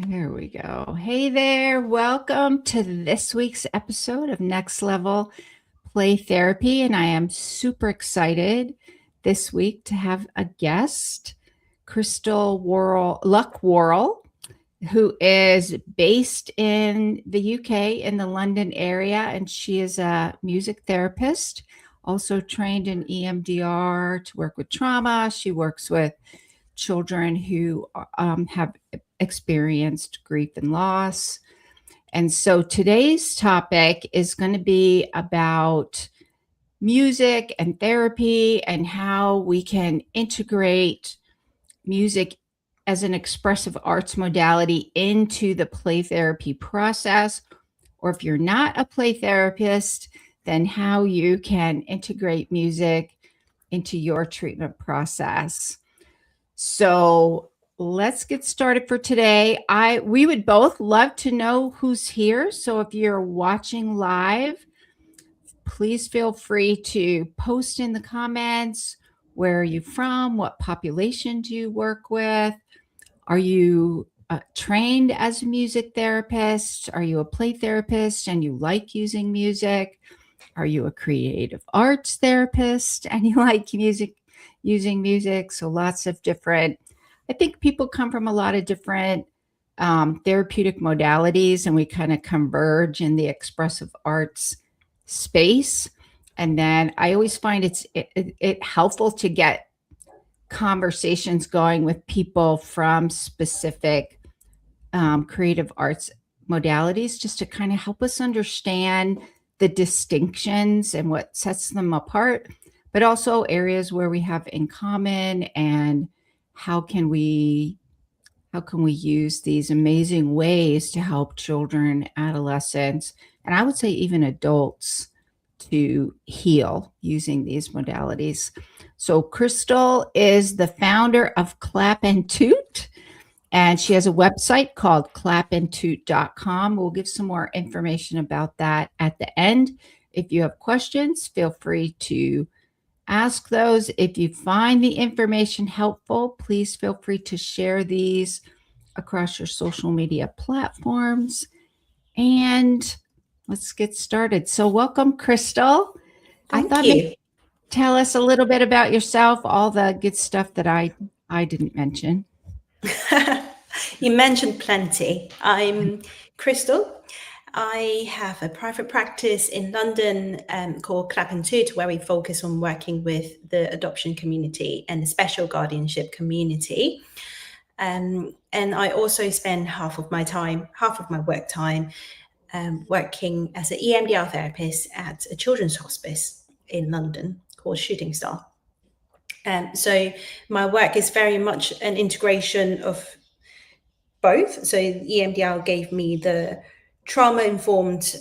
There we go. Hey there. Welcome to this week's episode of Next Level Play Therapy. And I am super excited this week to have a guest, Luk-Worrall, who is based in the UK in the London area. And she is a music therapist, also trained in EMDR to work with trauma. She works with children who have experienced grief and loss. And so today's topic is going to be about music and therapy and how we can integrate music as an expressive arts modality into the play therapy process. Or if you're not a play therapist, then how you can integrate music into your treatment process. So let's get started for today. We would both love to know who's here. So if you're watching live, please feel free to post in the comments. Where are you from? What population do you work with? Are you trained as a music therapist? Are you a play therapist and you like using music? Are you a creative arts therapist and you like using music? So lots of different, I think people come from a lot of different therapeutic modalities, and we kind of converge in the expressive arts space. And then I always find it helpful to get conversations going with people from specific creative arts modalities, just to kind of help us understand the distinctions and what sets them apart, but also areas where we have in common, and how can we use these amazing ways to help children, adolescents, and I would say even adults to heal using these modalities. So Crystal is the founder of Clap and Toot, and she has a website called clapandtoot.com. We'll give some more information about that at the end. If you have questions, feel free to ask those. If you find the information helpful, please feel free to share these across your social media platforms. And let's get started. So welcome, Crystal. Thank you. Tell us a little bit about yourself, all the good stuff that I didn't mention. You mentioned plenty. I'm Crystal. I have a private practice in London called Clap and Toot, where we focus on working with the adoption community and the special guardianship community. And I also spend half of my work time, working as an EMDR therapist at a children's hospice in London called Shooting Star. So my work is very much an integration of both. So EMDR gave me the trauma-informed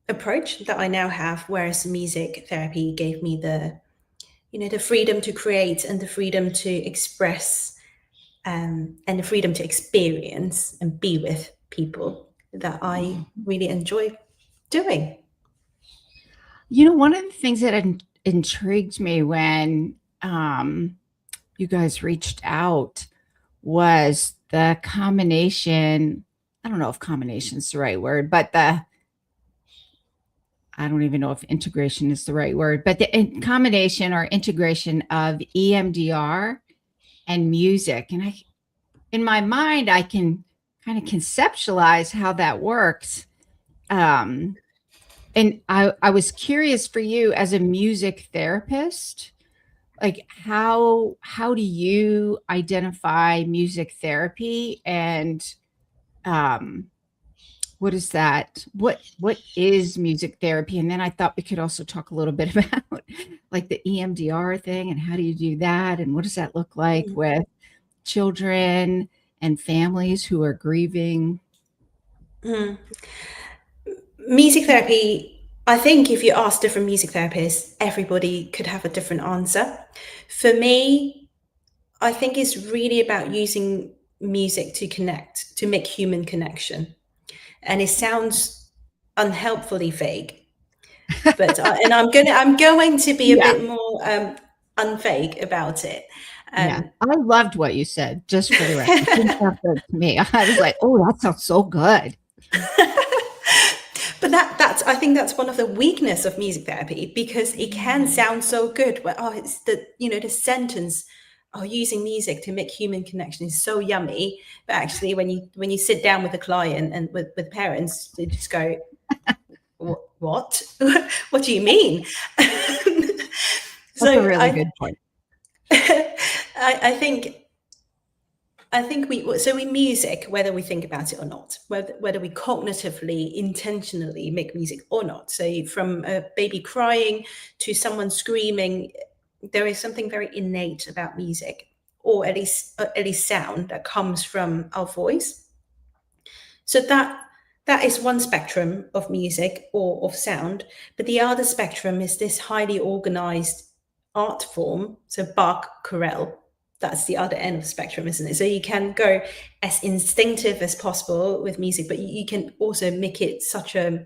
approach that I now have, whereas music therapy gave me the freedom to create and the freedom to express and the freedom to experience and be with people that I really enjoy doing. One of the things that intrigued me when you guys reached out was the combination. I don't know if combination is the right word, but I don't even know if integration is the right word, but the combination or integration of EMDR and music. And in my mind, I can kind of conceptualize how that works. And I was curious for you as a music therapist, like how do you identify music therapy, and what is that? What is music therapy? And then I thought we could also talk a little bit about like the EMDR thing, and how do you do that, and what does that look like with children and families who are grieving? Music therapy, I think if you ask different music therapists, everybody could have a different answer. For me, I think it's really about using music to connect, to make human connection. And it sounds unhelpfully vague, but I'm going to be a bit more unvague about it. Yeah, I loved what you said, just for the record. It didn't sound good to me. I was like, oh, that sounds so good. But that's I think that's one of the weakness of music therapy, because it can sound so good. Where, oh, it's the sentence, oh, using music to make human connection is so yummy. But actually, when you sit down with a client and with parents, they just go, what? What do you mean? That's a really good point. I think in music, whether we think about it or not, whether we cognitively, intentionally make music or not. So from a baby crying to someone screaming, there is something very innate about music, or at least sound, that comes from our voice. So that is one spectrum of music or of sound. But the other spectrum is this highly organized art form. So Bach, chorale, that's the other end of the spectrum, isn't it? So you can go as instinctive as possible with music, but you can also make it such a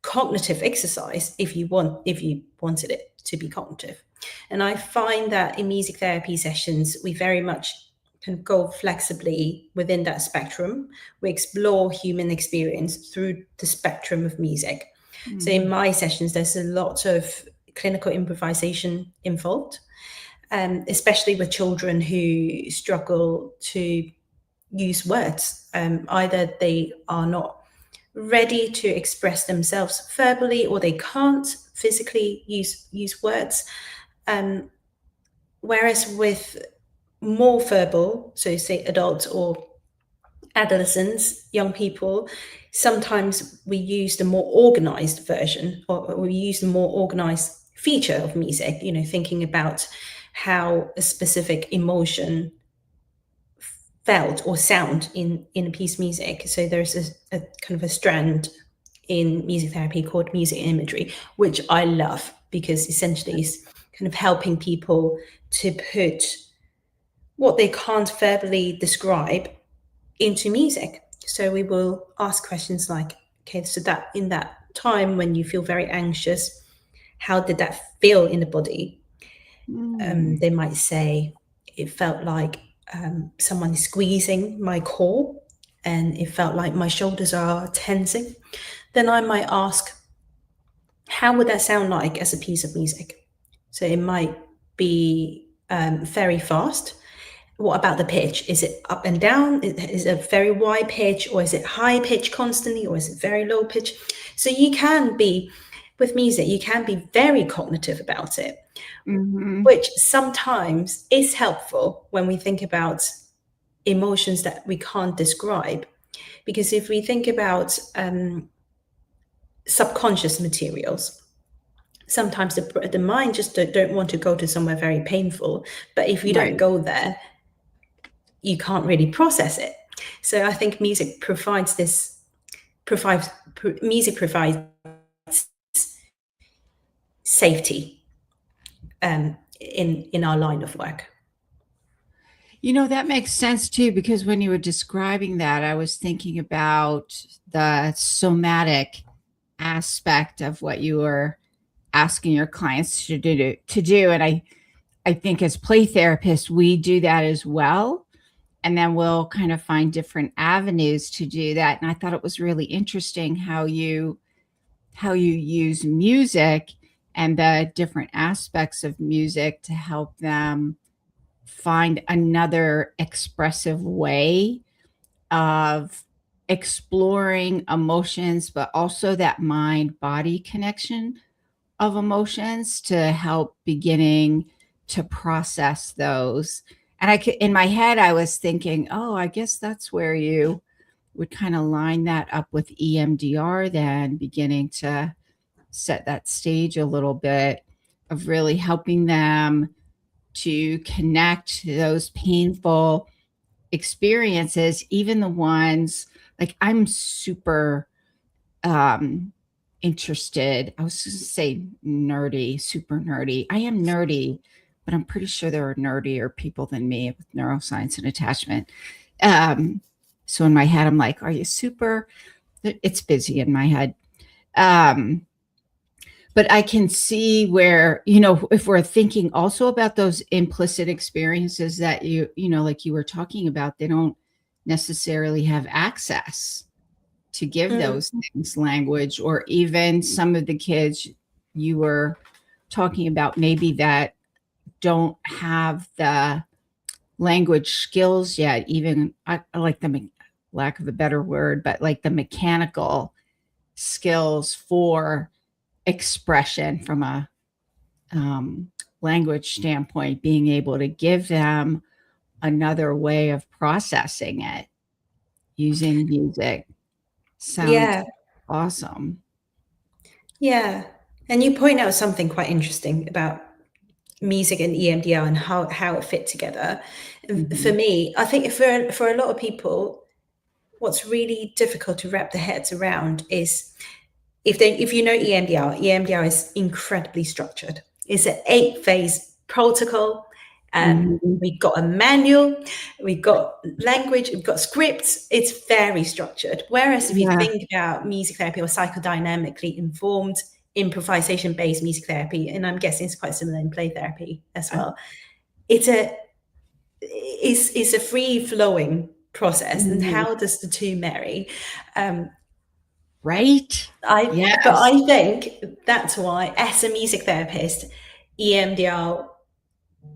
cognitive exercise if you wanted it to be cognitive. And I find that in music therapy sessions, we very much can go flexibly within that spectrum. We explore human experience through the spectrum of music. Mm-hmm. So in my sessions, there's a lot of clinical improvisation involved, especially with children who struggle to use words. Either they are not ready to express themselves verbally, or they can't physically use words. Whereas with more verbal, so say adults or adolescents, young people, sometimes we use the more organized version, or we use the more organized feature of music, thinking about how a specific emotion felt or sound in a piece of music. So there's a kind of a strand in music therapy called music imagery, which I love, because essentially it's kind of helping people to put what they can't verbally describe into music. So we will ask questions like, okay, so that in that time when you feel very anxious, how did that feel in the body? They might say, it felt like someone is squeezing my core, and it felt like my shoulders are tensing. Then I might ask, how would that sound like as a piece of music? So it might be very fast. What about the pitch? Is it up and down? Is it a very wide pitch, or is it high pitch constantly, or is it very low pitch? So you can be, with music, you can be very cognitive about it, which sometimes is helpful when we think about emotions that we can't describe. Because if we think about subconscious materials, sometimes the mind just don't want to go to somewhere very painful. But if you don't go there, you can't really process it. So I think music provides safety in our line of work. That makes sense too, because when you were describing that, I was thinking about the somatic aspect of what you were asking your clients to do. And I think as play therapists, we do that as well. And then we'll kind of find different avenues to do that. And I thought it was really interesting how you use music and the different aspects of music to help them find another expressive way of exploring emotions, but also that mind-body connection of emotions to help beginning to process those. And in my head, I was thinking, oh, I guess that's where you would kind of line that up with EMDR, then beginning to set that stage a little bit of really helping them to connect those painful experiences, even the ones like I'm super interested. I was going to say nerdy, super nerdy. I am nerdy, but I'm pretty sure there are nerdier people than me with neuroscience and attachment. So in my head, I'm like, are you super? It's busy in my head. But I can see where, you know, if we're thinking also about those implicit experiences that you know, like you were talking about, they don't necessarily have access to give those things language, or even some of the kids you were talking about maybe that don't have the language skills yet, even I like the lack of a better word, but like the mechanical skills for expression from a language standpoint, being able to give them another way of processing it using music sounds Yeah. awesome. Yeah. And you point out something quite interesting about music and EMDR and how it fit together. For me, I think for a lot of people, what's really difficult to wrap their heads around is if you know EMDR is incredibly structured. It's an 8-phase protocol. Mhm. We've got a manual, we've got language, we've got scripts. It's very structured. Whereas if you Yeah. think about music therapy or psychodynamically informed improvisation-based music therapy, and I'm guessing it's quite similar in play therapy as well, it's a free-flowing process. And Mhm. how does the two marry? Right? But Yes. I think that's why, as a music therapist, EMDR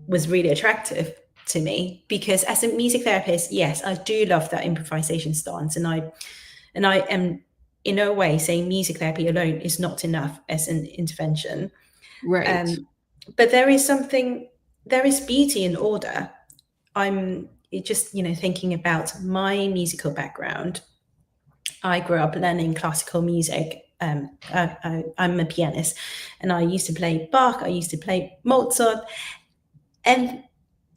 was really attractive to me, because as a music therapist, yes, I do love that improvisation stance, and I am in no way saying music therapy alone is not enough as an intervention. Right. But there is beauty in order. I'm just, thinking about my musical background. I grew up learning classical music. I'm a pianist, and I used to play Bach. I used to play Mozart, and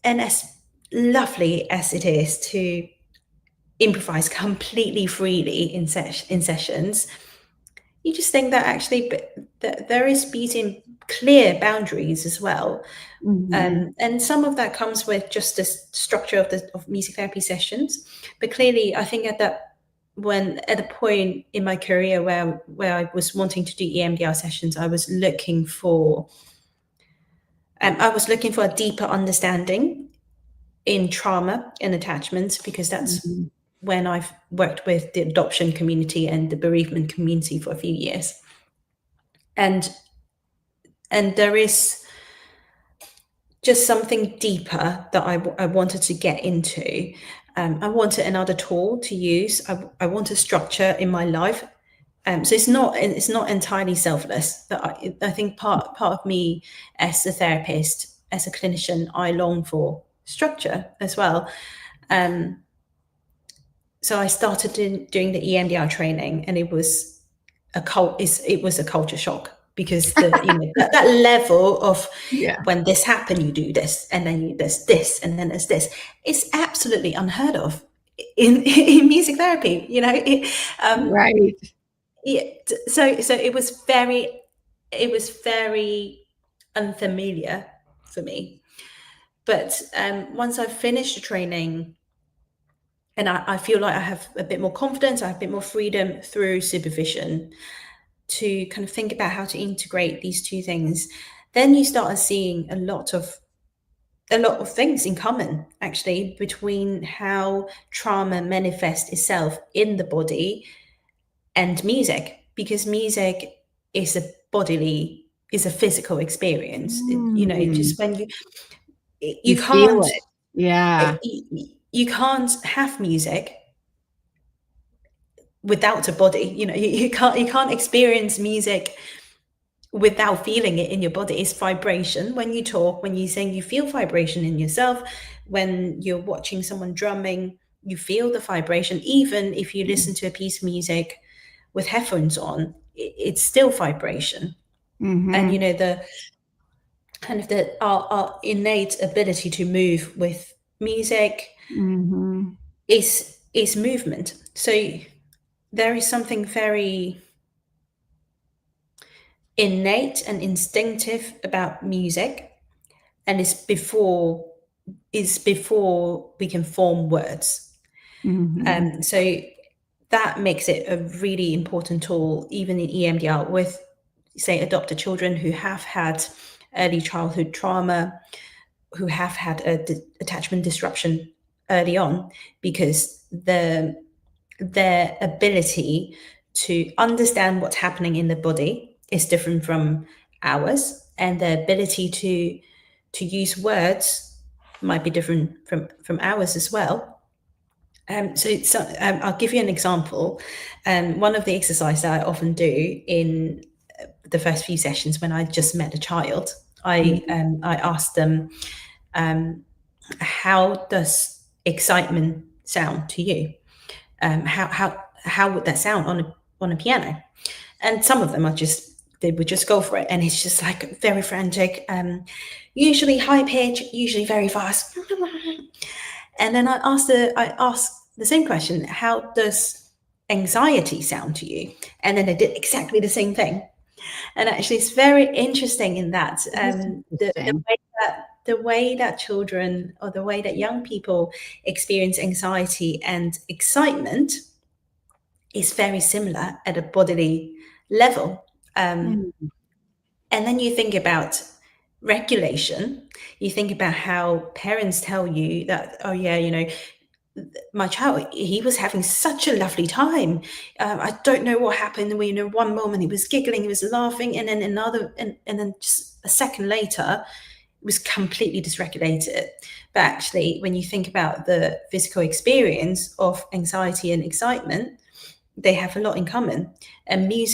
as lovely as it is to improvise completely freely in sessions, you just think that actually that there is beauty in clear boundaries as well. Mhm. And some of that comes with just the structure of music therapy sessions. But clearly, I think at a point in my career where I was wanting to do EMDR sessions, I was looking for a deeper understanding in trauma and attachments, because that's Mhm. when I've worked with the adoption community and the bereavement community for a few years. And there is just something deeper that I wanted to get into. I wanted another tool to use. I want a structure in my life. So it's not entirely selfless. That I think part of me as a therapist, as a clinician, I long for structure as well. So I started doing the EMDR training, and it was it was a culture shock, because that level of, Yeah. when this happened, you do this, and then there's this, and then there's this. It's absolutely unheard of in music therapy. Right. Yeah, so it was very unfamiliar for me. But once I finished the training, and I feel like I have a bit more confidence, I have a bit more freedom through supervision to kind of think about how to integrate these two things, then you start seeing a lot of things in common, actually, between how trauma manifests itself in the body and music, because music is a physical experience. Mm. Just when You you feel can't it. Yeah. you can't have music without a body. You can't experience music without feeling it in your body. It's vibration. When you talk, when you sing, you feel vibration in yourself. When you're watching someone drumming, you feel the vibration. Even if you listen to a piece of music with headphones on, it's still vibration. And Mhm. the kind of our innate ability to move with music Mhm. is movement. So there is something very innate and instinctive about music, and it's before we can form words. Mhm. So that makes it a really important tool, even in EMDR, with say, adopted children who have had early childhood trauma, who have had attachment disruption early on, because their ability to understand what's happening in the body is different from ours, and their ability to use words might be different from ours as well. I'll give you an example. One of the exercises that I often do in the first few sessions when I just met a child, I asked them, how does excitement sound to you? How would that sound on a piano? And some of them they would just go for it, and it's just like very frantic, usually high pitch, usually very fast. And then I asked the same question: how does anxiety sound to you? And then they did exactly the same thing. And actually, it's very interesting in that the way that children, or the way that young people experience anxiety and excitement is very similar at a bodily level. And then you think about regulation. You think about how parents tell you that, oh yeah, you know, my child, he was having such a lovely time. I don't know what happened. You know, one moment he was giggling, he was laughing, and then another, and then just a second later, it was completely dysregulated. But actually, when you think about the physical experience of anxiety and excitement, they have a lot in common. And we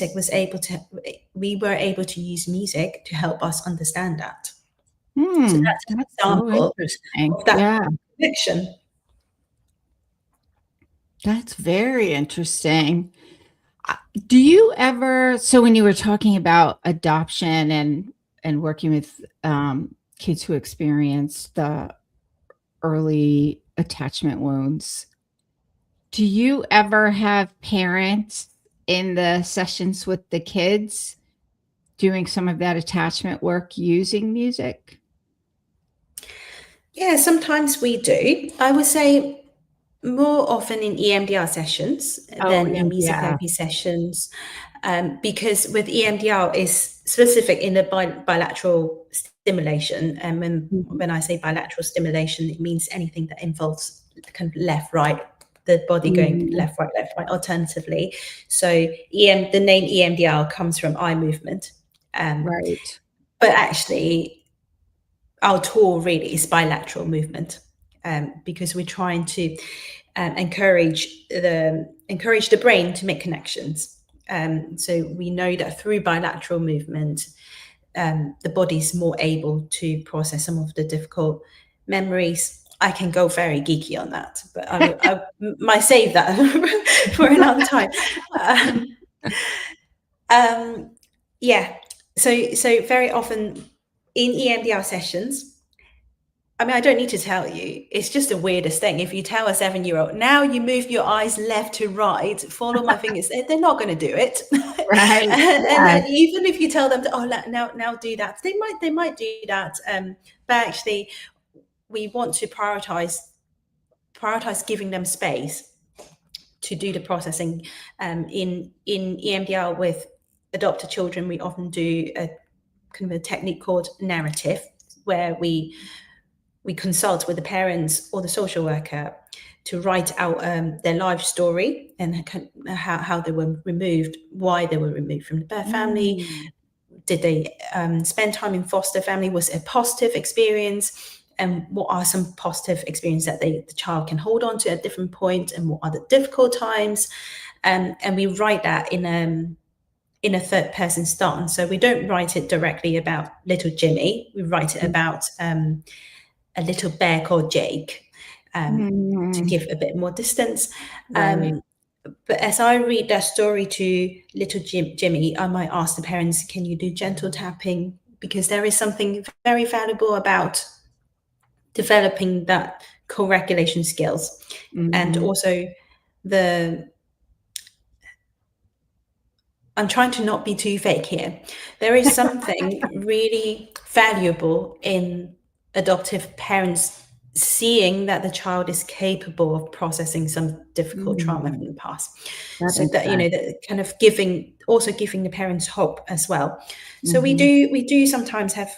were able to use music to help us understand that. So that's an example of that connection. That's very interesting. Do you ever, so when you were talking about adoption and working with kids who experience the early attachment wounds, do you ever have parents in the sessions with the kids doing some of that attachment work using music? Yeah, sometimes we do. I would say more often in EMDR sessions than in music therapy sessions, because with EMDR is specific in the bilateral stimulation. And when I say bilateral stimulation, it means anything that involves kind of left, right, the body going left, right, alternatively. So the name EMDR comes from eye movement. Right. But actually, our tool really is bilateral movement, because we're trying to encourage the brain to make connections. So we know that through bilateral movement, the body's more able to process some of the difficult memories. I can go very geeky on that, but I might save that for another time. Yeah. So very often in EMDR sessions, I mean, I don't need to tell you, it's just the weirdest thing. If you tell a 7-year-old, now you move your eyes left to right, follow my fingers, they're not going to do it. Right. And even if you tell them, now do that, they might do that. But actually, we want to prioritize giving them space to do the processing. In EMDR with adopted children, we often do a kind of a technique called narrative, where we consult with the parents or the social worker to write out their life story and how they were removed, why they were removed from the birth family. Did they spend time in foster family? Was it a positive experience? And what are some positive experiences that the child can hold on to at different points? And what are the difficult times? And we write that in a third person stance. So we don't write it directly about little Jimmy. We write it about a little bear called Jake, to give a bit more distance. Right. But as I read that story to little Jimmy, I might ask the parents, can you do gentle tapping? Because there is something very valuable about developing that co-regulation skills. And also I'm trying to not be too fake here. There is something really valuable in adoptive parents seeing that the child is capable of processing some difficult trauma from the past. That So makes that, sense. that kind of giving the parents hope as well. So we do sometimes have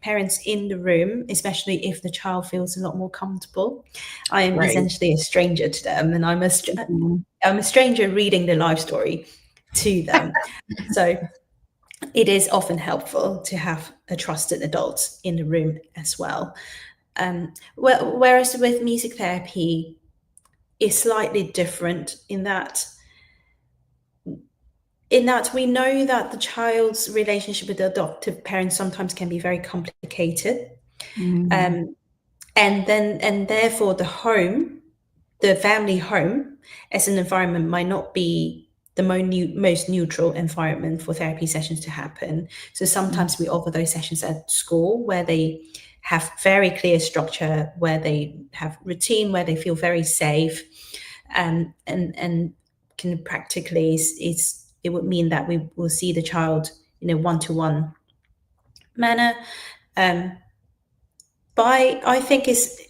parents in the room, especially if the child feels a lot more comfortable. I am essentially a stranger to them, and I'm a stranger reading the life story to them. So it is often helpful to have a trusted adult in the room as well. Whereas with music therapy, it's slightly different in that we know that the child's relationship with the adoptive parents sometimes can be very complicated. And therefore the family home as an environment might not be the most neutral environment for therapy sessions to happen. So sometimes we offer those sessions at school where they have very clear structure, where they have routine, where they feel very safe, and can practically it would mean that we will see the child in a one-to-one manner. But I think it's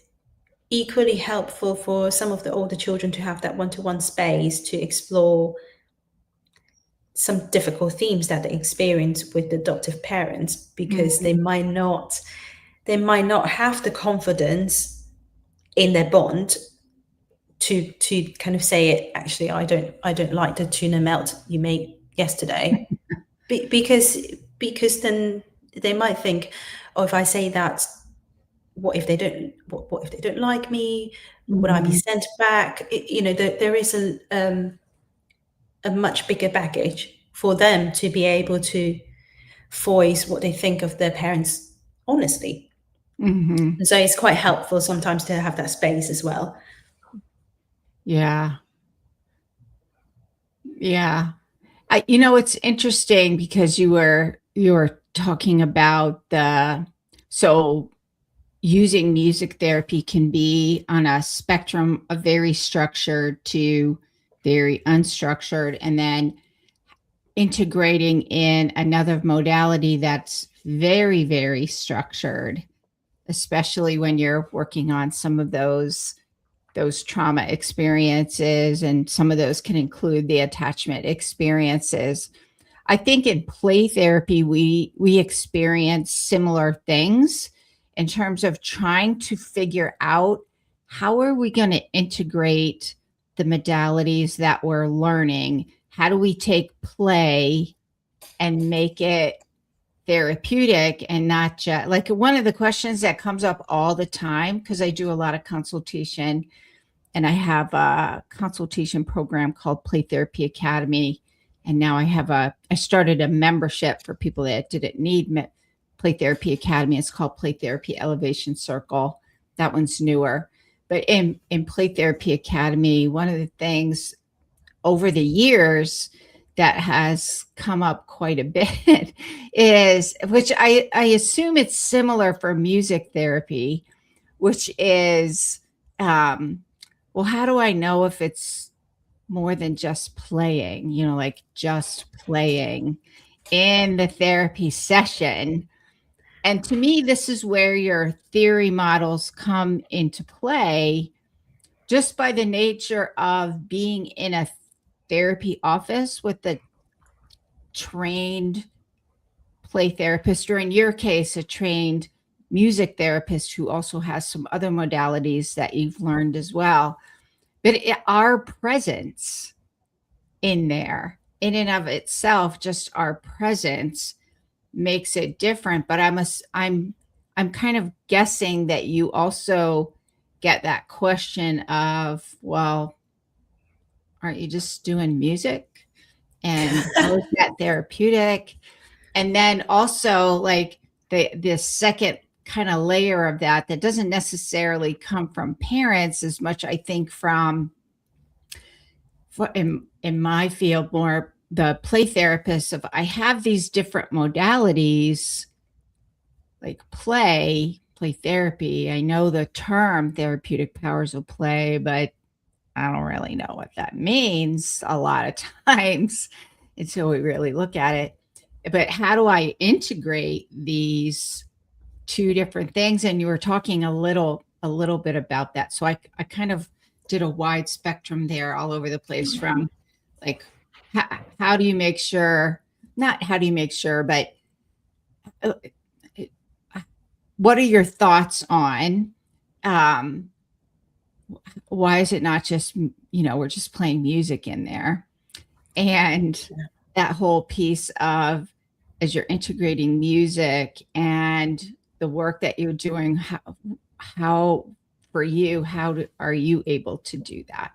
equally helpful for some of the older children to have that one-to-one space to explore some difficult themes that they experience with adoptive parents, because they might not have the confidence in their bond to kind of say it. Actually, I don't like the tuna melt you made yesterday, because then they might think, oh, if I say that, what if they don't like me? Would I be sent back? There is a much bigger baggage for them to be able to voice what they think of their parents honestly. And so it's quite helpful sometimes to have that space as well. Yeah. It's interesting because you were talking about using music therapy can be on a spectrum of very structured to very unstructured, and then integrating in another modality that's very, very structured, especially when you're working on some of those trauma experiences, and some of those can include the attachment experiences. I think in play therapy, we experience similar things in terms of trying to figure out how are we going to integrate the modalities that we're learning. How do we take play and make it therapeutic and not just like one of the questions that comes up all the time, because I do a lot of consultation and I have a consultation program called Play Therapy Academy. And now I started a membership for people that didn't need Play Therapy Academy. It's called Play Therapy Elevation Circle. That one's newer. But in Play Therapy Academy, one of the things over the years that has come up quite a bit is, which I assume it's similar for music therapy, which is, well, how do I know if it's more than just playing, like just playing in the therapy session? And to me, this is where your theory models come into play, just by the nature of being in a therapy office with the trained play therapist, or in your case, a trained music therapist who also has some other modalities that you've learned as well. But our presence in there, in and of itself, just our presence makes it different. But I'm kind of guessing that you also get that question of, well, aren't you just doing music? And how is that therapeutic? And then also like the second kind of layer of that doesn't necessarily come from parents as much, I think, from in my field, more the play therapists of, I have these different modalities like play therapy. I know the term therapeutic powers of play, but I don't really know what that means a lot of times until we really look at it. But how do I integrate these two different things? And you were talking a little a little bit about that. So I kind of did a wide spectrum there all over the place, from like, how do you make sure, not how do you make sure, but uh, what are your thoughts on, um, why is it not just, we're just playing music in there? And that whole piece of, as you're integrating music and the work that you're doing, how for you, are you able to do that?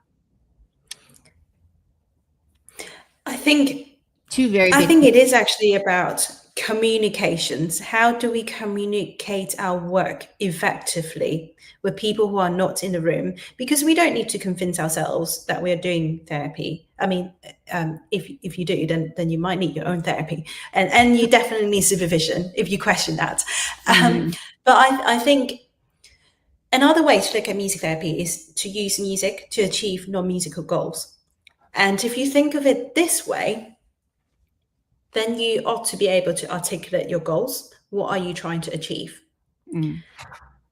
I think Two very I big think it is actually about communications. How do we communicate our work effectively with people who are not in the room? Because we don't need to convince ourselves that we're doing therapy. I mean, if you do, then you might need your own therapy, and you definitely need supervision if you question that. But I think another way to look at music therapy is to use music to achieve non-musical goals. And if you think of it this way, then you ought to be able to articulate your goals. What are you trying to achieve? Mm.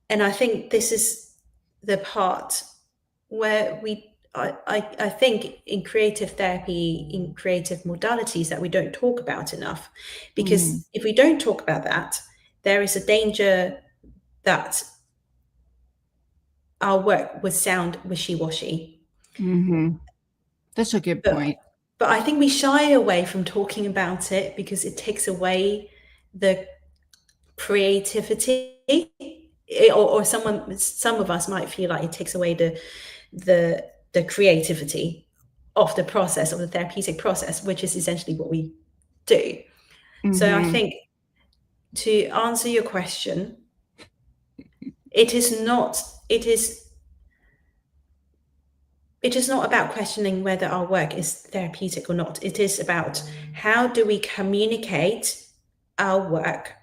And I think this is the part where I think in creative therapy, in creative modalities, that we don't talk about enough. Because if we don't talk about that, there is a danger that our work would sound wishy-washy. That's a good point. But I think we shy away from talking about it because it takes away the creativity, or some of us might feel like it takes away the creativity of the process, of the therapeutic process, which is essentially what we do. So I think, to answer your question, it is not about questioning whether our work is therapeutic or not. It is about how do we communicate our work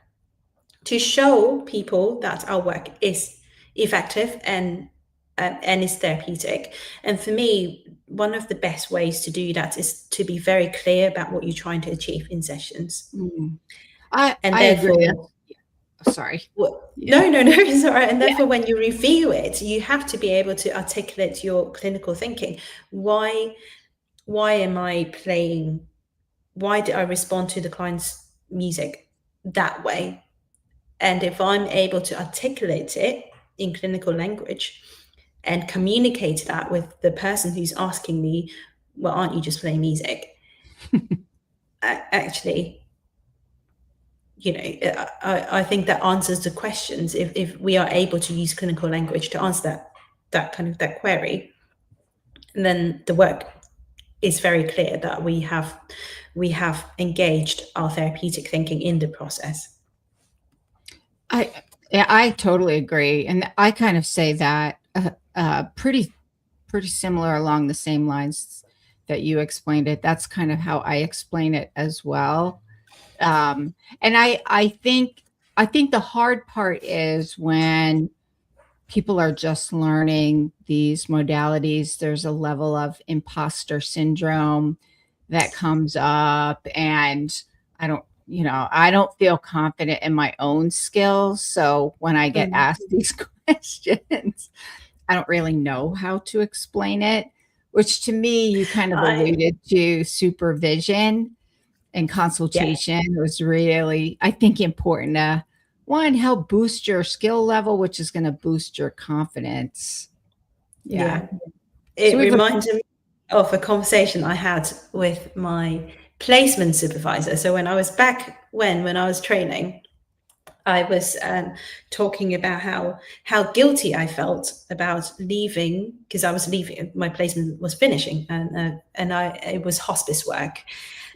to show people that our work is effective and is therapeutic. And for me, one of the best ways to do that is to be very clear about what you're trying to achieve in sessions. I therefore, agree. Sorry. No, it's all right. And therefore, when you review it, you have to be able to articulate your clinical thinking. Why am I playing? Why did I respond to the client's music that way? And if I'm able to articulate it in clinical language and communicate that with the person who's asking me, well, aren't you just playing music? Actually, I think that answers the questions. If we are able to use clinical language to answer that query, then the work is very clear that we have engaged our therapeutic thinking in the process. I totally agree, and I kind of say that pretty similar along the same lines that you explained it. That's kind of how I explain it as well. And I think the hard part is when people are just learning these modalities. There's a level of imposter syndrome that comes up, and I don't feel confident in my own skills. So when I get asked these questions, I don't really know how to explain it, which to me, you kind of alluded to supervision and consultation was really, I think, important to, one, help boost your skill level, which is going to boost your confidence. Yeah. It reminds me of a conversation I had with my placement supervisor. So when I was when I was training, I was talking about how guilty I felt about leaving, because I was leaving, my placement was finishing, and it was hospice work.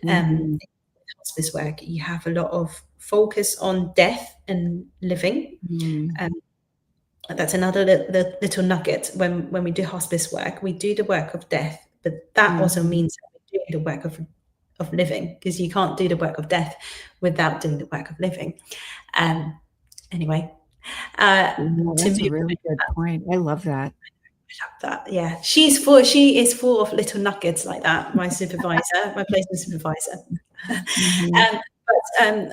Hospice work, you have a lot of focus on death and living. That's another little nugget. When we do hospice work, we do the work of death, but that also means that we're doing the work of living, because you can't do the work of death without doing the work of living. Anyway, that's a really good point. I love that. Yeah, she is full of little nuggets like that. My supervisor, my placement supervisor. But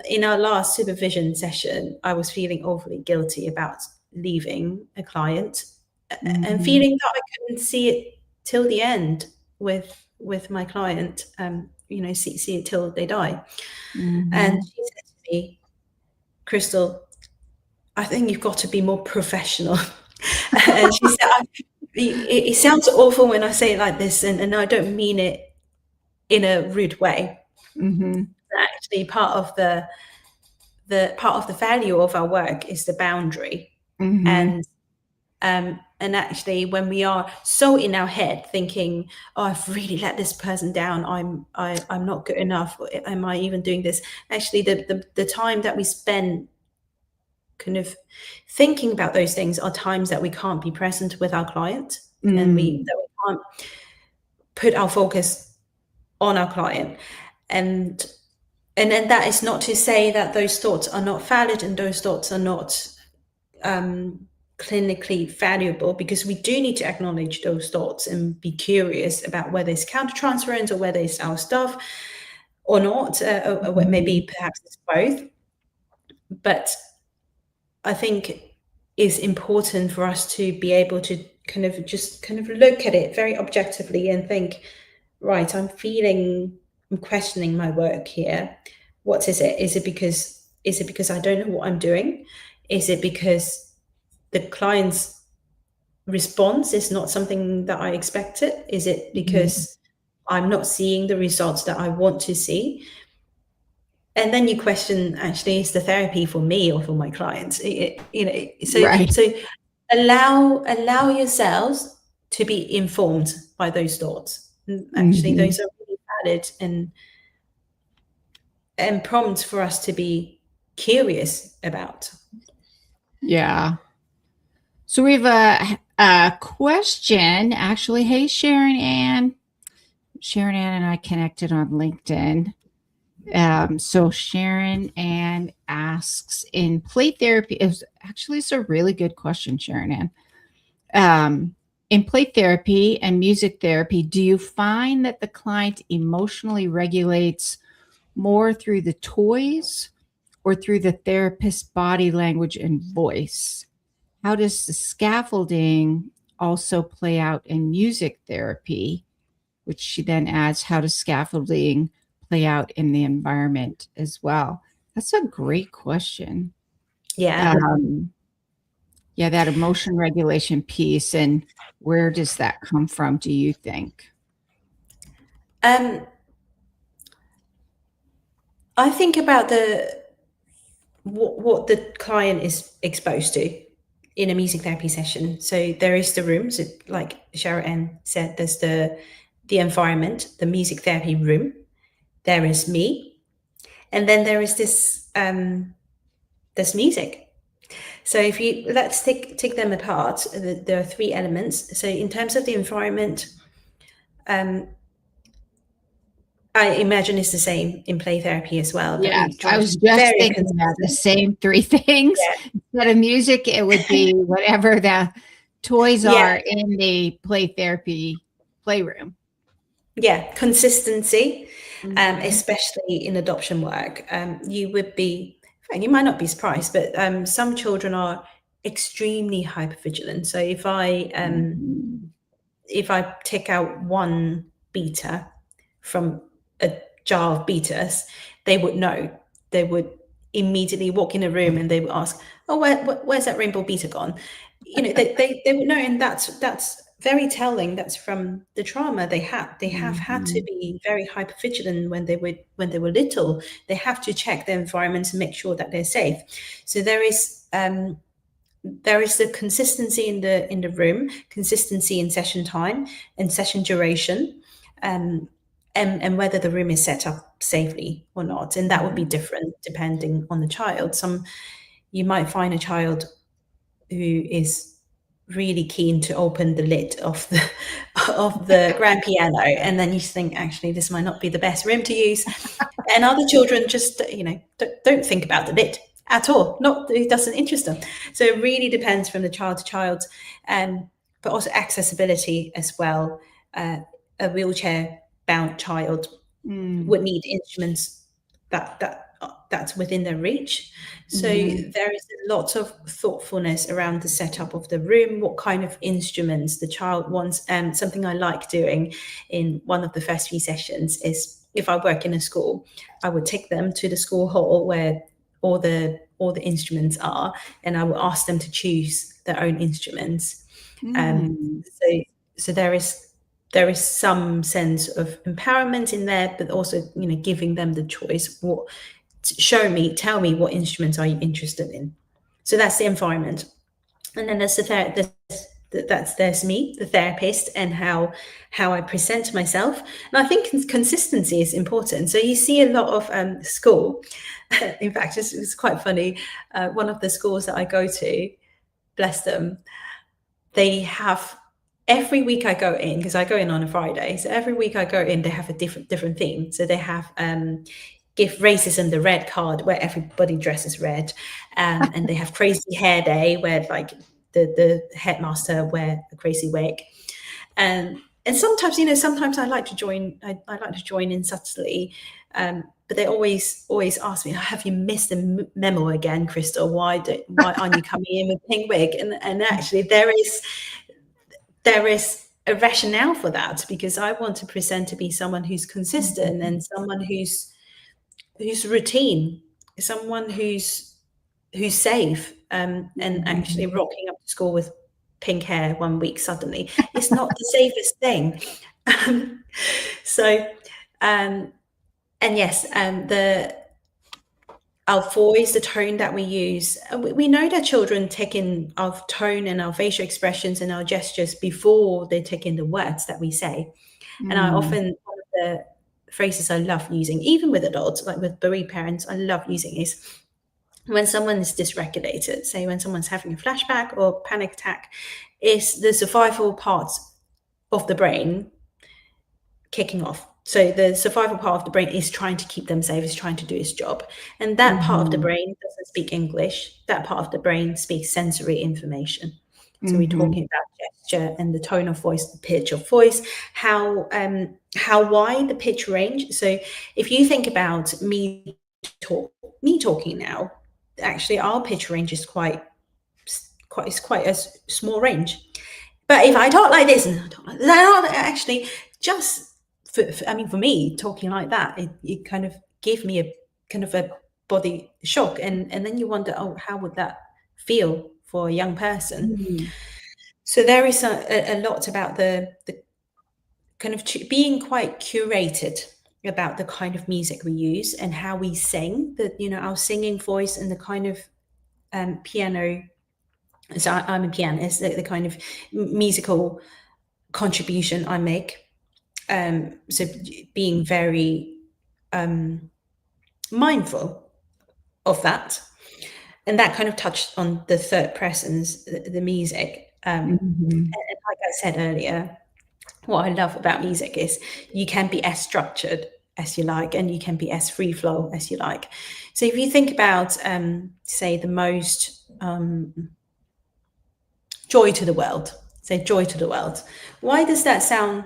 in our last supervision session, I was feeling awfully guilty about leaving a client and Mhm. feeling that I couldn't see it till the end with my client, see it till they die. And Mhm. she said to me, Crystal, I think you've got to be more professional. And she said, it sounds awful when I say it like this, and I don't mean it in a rude way. Mhm. Actually, part of the value of our work is the boundary. Mhm. And actually, when we are so in our head thinking, oh, I've really let this person down, I'm not good enough, am I even doing this? Actually, the time that we spend kind of thinking about those things are times that we can't be present with our client, and Mm. that we can't put our focus on our client. And then that is not to say that those thoughts are not valid and those thoughts are not clinically valuable, because we do need to acknowledge those thoughts and be curious about whether it's countertransference or whether it's our stuff or not, or maybe perhaps it's both. But I think it's important for us to be able to kind of look at it very objectively and think, right, I'm questioning my work here. What is it? Is it because I don't know what I'm doing? Is it because the client's response is not something that I expected? Is it Mhm. because I'm not seeing the results that I want to see? And then you question, actually, is the therapy for me or for my clients? Right. So allow yourselves to be informed by those thoughts. And actually, Mhm. those are really valid and prompts for us to be curious about. Yeah. So we have a question, actually. Hey, Sharon Ann. Sharon Ann and I connected on LinkedIn. So Sharon Ann asks, in play therapy, it's a really good question, Sharon Ann. In play therapy and music therapy, do you find that the client emotionally regulates more through the toys or through the therapist's body language and voice? How does the scaffolding also play out in music therapy? Which she then adds, how does scaffolding play out in the environment as well? That's a great question. Yeah. Yeah, that emotion regulation piece, and where does that come from, do you think? Um, I think about what the client is exposed to in a music therapy session. So there is the room, so like Sharon said, there's the environment, the music therapy room. There is me, and then there is this music. So if let's take them apart. There are three elements. So in terms of the environment, I imagine it's the same in play therapy as well, that we Yes, try I to was be just very thinking about the consistent. same three things. Yeah, Instead of music, it would be whatever the toys yeah, are in the play therapy playroom. yeah. Consistency, Mhm. especially in adoption work. You would be, and you might not be surprised, but some children are extremely hypervigilant. So Mhm. if I take out one beta from a jar of betas, they would know. They would immediately walk in a room and they would ask, "Oh, where's that rainbow beta gone?" They would know, and that's very telling. That's from the trauma they had. They have had to Mhm. be very hypervigilant when they were little. They have to check their environment to make sure that they're safe. So there is the consistency in the room, consistency in session time and session duration, um, and whether the room is set up safely or not. And that would be different depending on the child. You might find a child who is really keen to open the lid of the of the grand piano, and then you think, actually, this might not be the best room to use. And other children just, don't think about the lid at all. Not, it doesn't interest them. So it really depends from the child to child, but also accessibility as well. A wheelchair bound child Mm. would need instruments that that's within their reach. So Mhm. there is a lot of thoughtfulness around the setup of the room, what kind of instruments the child wants. And something I like doing in one of the first few sessions is, if I work in a school, I would take them to the school hall where all the instruments are, and I will ask them to choose their own instruments. Mm. So there is some sense of empowerment in there, but also, giving them the choice. Tell me what instruments are you interested in. So that's the environment. And then there's me, the therapist, and how I present myself. And I think consistency is important. So you see a lot of school. In fact, it's quite funny. One of the schools that I go to, bless them, they have, every week I go in, because I go in on a Friday. So every week I go in, they have a different theme. So they have Give Racism the Red card, where everybody dresses red, and they have Crazy Hair Day, where like the headmaster wear a crazy wig, and sometimes I like to join. I like to join in subtly, but they always ask me, "Have you missed the memo again, Crystal? Why aren't you coming in with pink wig?" And actually, there is a rationale for that, because I want to present to be someone who's consistent and someone who's routine, someone who's safe, and actually rocking up to school with pink hair one week suddenly is not the safest thing. Um, so, and yes, our voice, the tone that we use, we know that children take in our tone and our facial expressions and our gestures before they take in the words that we say. And I often, one of the phrases I love using, even with adults, like with bereaved parents, I love using is, when someone is dysregulated, say when someone's having a flashback or panic attack, is the survival parts of the brain kicking off. So the survival part of the brain is trying to keep them safe, is trying to do its job. And that part of the brain doesn't speak English. That part of the brain speaks sensory information. So we're talking about gesture and the tone of voice, the pitch of voice, how wide the pitch range. So if you think about me talking now, actually our pitch range is quite a small range. But if I talk like this and I talk like that, actually, just for me, talking like that, it kind of gave me a kind of a body shock, and then you wonder, oh, how would that feel for a young person? So there is a lot about the kind of being quite curated about the kind of music we use and how we sing. That, our singing voice and the kind of piano. So I'm a pianist. The kind of musical contribution I make. So being very mindful of that, and that kind of touched on the third presence, the music. And like I said earlier, what I love about music is you can be as structured as you like, and you can be as free flow as you like. So if you think about, say, the most joy to the world, why does that sound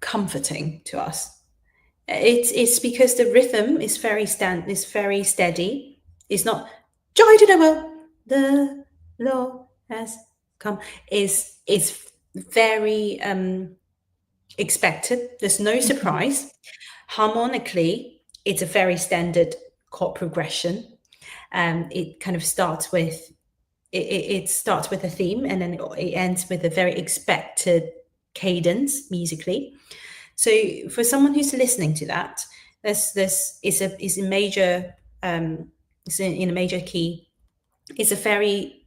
comforting to us? It's because the rhythm is very steady. It's not joy to the world, the Lord has come. Is very expected. There's no surprise. Harmonically, it's a very standard chord progression. It kind of starts with it starts with a theme, and then it ends with a very expected cadence musically. So for someone who's listening to that, this is a major it's in a major key. It's a very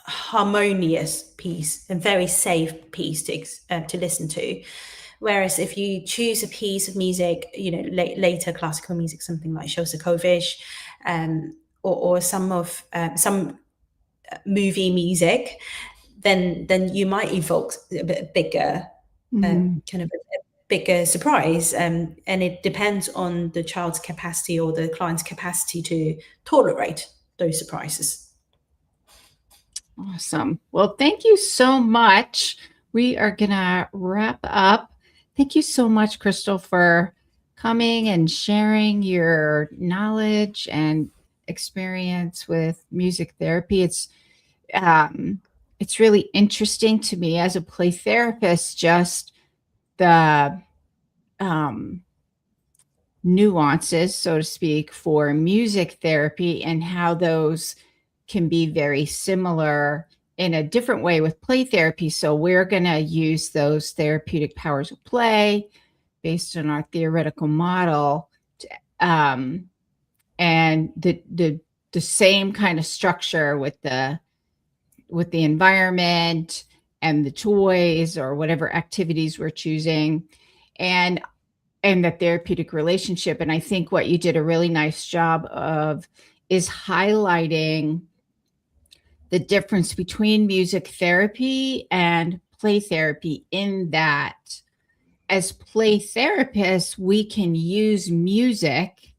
harmonious piece and very safe piece to listen to. Whereas if you choose a piece of music, later classical music, something like Shostakovich, or some movie music, then you might evoke a bit bigger, kind of a bigger surprise, and it depends on the child's capacity or the client's capacity to tolerate those surprises. Awesome. Well, thank you so much. We are going to wrap up. Thank you so much, Crystal, for coming and sharing your knowledge and experience with music therapy. It's really interesting to me as a play therapist, just the nuances, so to speak, for music therapy and how those can be very similar in a different way with play therapy. So we're going to use those therapeutic powers of play based on our theoretical model to, and the same kind of structure with the environment and the toys or whatever activities we're choosing, and the therapeutic relationship. And I think what you did a really nice job of is highlighting the difference between music therapy and play therapy, in that as play therapists, we can use music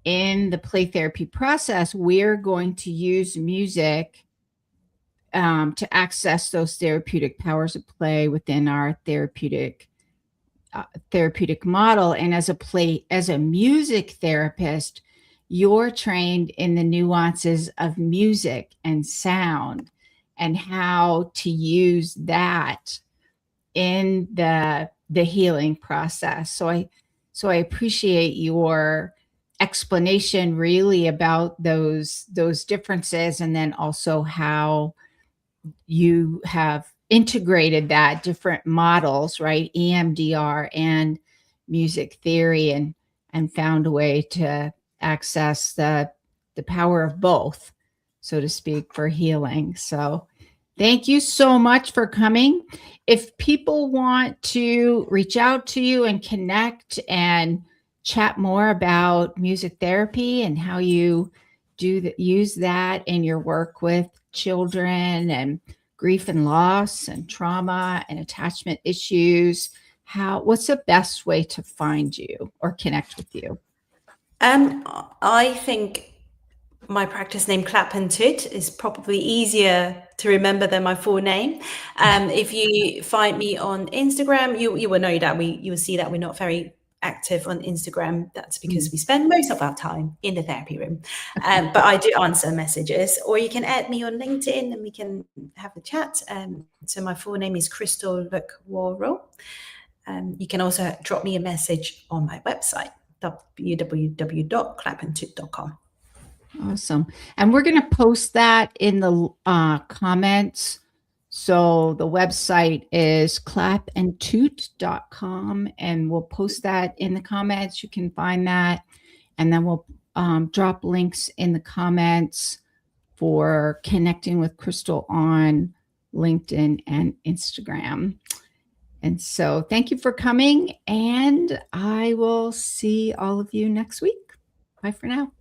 in the play therapy process. We're going to use music to access those therapeutic powers of play within our therapeutic model. And as a music therapist, you're trained in the nuances of music and sound and how to use that in the healing process. So I appreciate your explanation really about those differences, and then also how you have integrated that different models, right? EMDR and music theory, and found a way to access the power of both, so to speak, for healing. So thank you so much for coming. If people want to reach out to you and connect and chat more about music therapy and how you use that in your work with children and grief and loss and trauma and attachment issues, what's the best way to find you or connect with you? I think my practice name, Clap and Toot, is probably easier to remember than my full name. If you find me on Instagram, you will know that you will see that we're not very active on Instagram. That's because we spend most of our time in the therapy room. But I do answer messages, or you can add me on LinkedIn and we can have a chat. So my full name is Crystal Luk-Worrall. You can also drop me a message on my website, www.clapandtoot.com. Awesome. And we're going to post that in the comments. So the website is clapandtoot.com, and we'll post that in the comments. You can find that. And then we'll drop links in the comments for connecting with Crystal on LinkedIn and Instagram. And so thank you for coming, and I will see all of you next week. Bye for now.